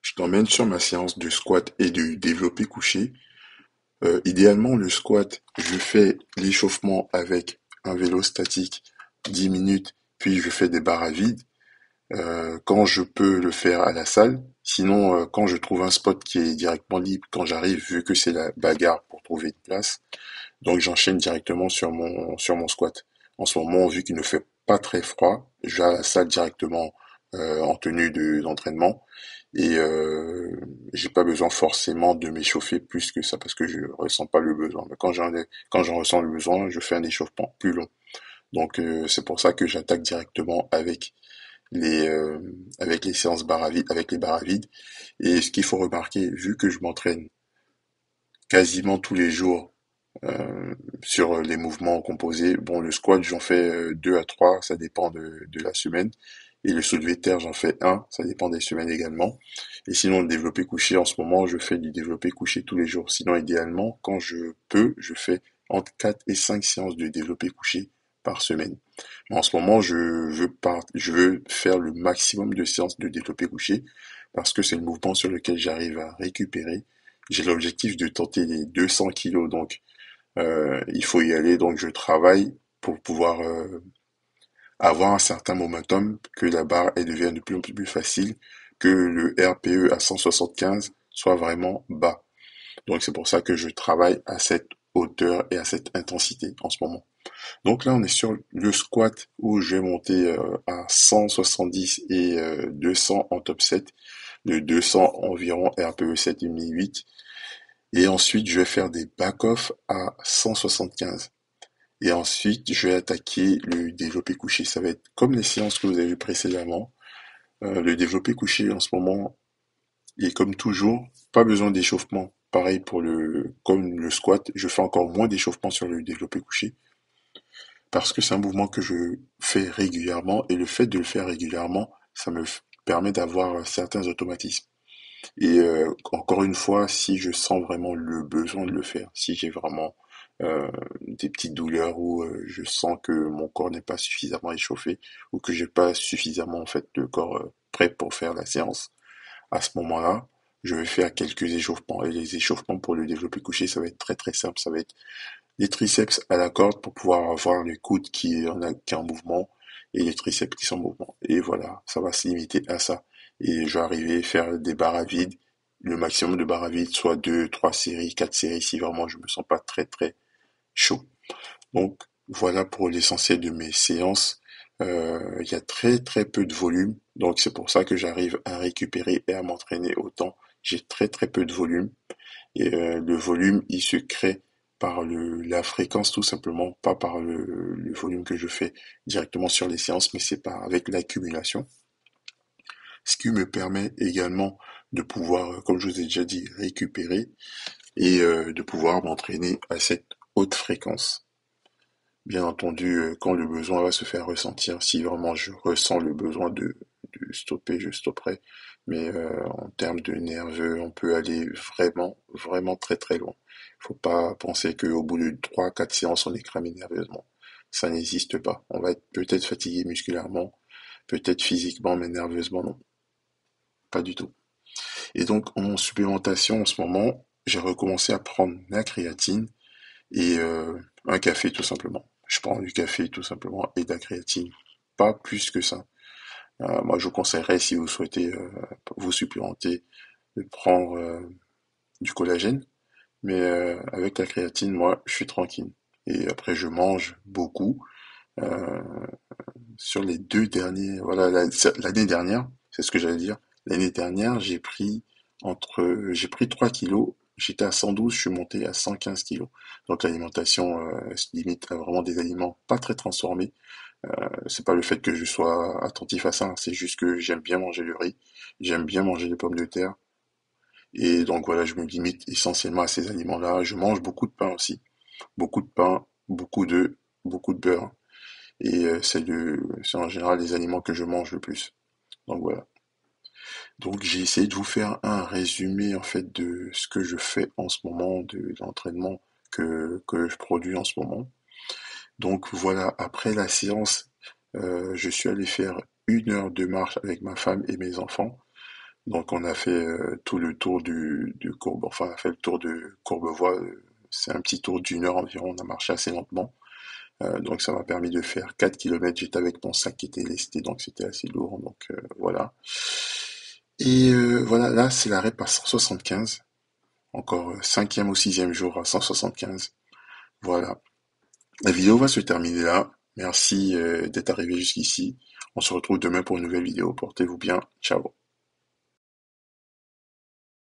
Je t'emmène sur ma séance de squat et de développé couché. Idéalement, le squat, je fais l'échauffement avec un vélo statique 10 minutes, puis je fais des barres à vide. Quand je peux le faire à la salle. Sinon, quand je trouve un spot qui est directement libre, quand j'arrive, vu que c'est la bagarre pour trouver une place, donc j'enchaîne directement sur mon squat. En ce moment, vu qu'il ne fait pas très froid, je vais à la salle directement en tenue d'entraînement et j'ai pas besoin forcément de m'échauffer plus que ça parce que je ressens pas le besoin. Mais quand j'en ressens le besoin, je fais un échauffement plus long. Donc c'est pour ça que j'attaque directement les euh, avec les séances barres à vide, avec les barres à vide. Et ce qu'il faut remarquer, vu que je m'entraîne quasiment tous les jours sur les mouvements composés. Bon, le squat, j'en fais 2 à 3, ça dépend de la semaine. Et le soulevé de terre, j'en fais un, ça dépend des semaines également. Et sinon, le développé couché, en ce moment, je fais du développé couché tous les jours. Sinon, idéalement, quand je peux, je fais entre 4 et 5 séances de développé couché par semaine. Mais en ce moment, je veux faire le maximum de séances de développé couché parce que c'est le mouvement sur lequel j'arrive à récupérer. J'ai l'objectif de tenter les 200 kilos, donc il faut y aller, donc je travaille pour pouvoir avoir un certain momentum, que la barre elle devienne de plus en plus facile, que le RPE à 175 soit vraiment bas. Donc c'est pour ça que je travaille à cette hauteur et à cette intensité en ce moment. Donc là on est sur le squat où je vais monter à 170 et 200 en top 7, de 200 environ RPE 7,5-8. Et ensuite, je vais faire des back-off à 175. Et ensuite, je vais attaquer le développé couché. Ça va être comme les séances que vous avez vues précédemment. Le développé couché, en ce moment, est comme toujours, pas besoin d'échauffement. Pareil comme le squat, je fais encore moins d'échauffement sur le développé couché parce que c'est un mouvement que je fais régulièrement et le fait de le faire régulièrement, ça me permet d'avoir certains automatismes. Et encore une fois, si je sens vraiment le besoin de le faire, si j'ai vraiment des petites douleurs ou je sens que mon corps n'est pas suffisamment échauffé ou que j'ai pas suffisamment en fait le corps prêt pour faire la séance, à ce moment-là, je vais faire quelques échauffements. Et les échauffements pour le développé couché, ça va être très très simple. Ça va être les triceps à la corde pour pouvoir avoir les coudes qui est en mouvement et les triceps qui sont en mouvement. Et voilà, ça va se limiter à ça. Et je vais arriver à faire des barres à vide, le maximum de barres à vide, soit 2, 3 séries, 4 séries, si vraiment je me sens pas très très chaud. Donc voilà pour l'essentiel de mes séances. Il y a très très peu de volume, donc c'est pour ça que j'arrive à récupérer et à m'entraîner autant. J'ai très très peu de volume. Et le volume, il se crée par la fréquence tout simplement, pas par le volume que je fais directement sur les séances, mais c'est avec l'accumulation. Ce qui me permet également de pouvoir, comme je vous ai déjà dit, récupérer et de pouvoir m'entraîner à cette haute fréquence. Bien entendu, quand le besoin va se faire ressentir, si vraiment je ressens le besoin de stopper, je stopperai. Mais en termes de nerveux, on peut aller vraiment, vraiment très très loin. Faut pas penser qu'au bout de 3, 4 séances, on est cramé nerveusement. Ça n'existe pas. On va être peut-être fatigué musculairement, peut-être physiquement, mais nerveusement non, pas du tout. Et donc en supplémentation en ce moment, j'ai recommencé à prendre la créatine et un café tout simplement. Je prends du café tout simplement et de la créatine, pas plus que ça. Moi, je vous conseillerais si vous souhaitez vous supplémenter de prendre du collagène, mais avec la créatine, moi, je suis tranquille. Et après, je mange beaucoup. Euh, sur les 2 derniers, voilà, l'année dernière, c'est ce que j'allais dire. L'année dernière, j'ai pris 3 kilos. J'étais à 112, je suis monté à 115 kilos. Donc l'alimentation se limite à vraiment des aliments pas très transformés. C'est pas le fait que je sois attentif à ça, hein, c'est juste que j'aime bien manger le riz, j'aime bien manger les pommes de terre. Et donc voilà, je me limite essentiellement à ces aliments-là. Je mange beaucoup de pain aussi. Beaucoup de pain, beaucoup d'œufs, beaucoup de beurre. Et c'est en général les aliments que je mange le plus. Donc voilà. Donc j'ai essayé de vous faire un résumé en fait de ce que je fais en ce moment, de l'entraînement que je produis en ce moment. Donc voilà, après la séance, je suis allé faire 1 heure de marche avec ma femme et mes enfants. Donc on a fait tout le tour du Courbe, enfin on a fait le tour de Courbevoie. C'est un petit tour d'1 heure environ. On a marché assez lentement. Donc ça m'a permis de faire 4 kilomètres. J'étais avec mon sac qui était lesté, donc c'était assez lourd. Donc voilà. Et voilà, là c'est l'arrêt par 175. Encore cinquième ou sixième jour à 175. Voilà. La vidéo va se terminer là. Merci d'être arrivé jusqu'ici. On se retrouve demain pour une nouvelle vidéo. Portez-vous bien. Ciao.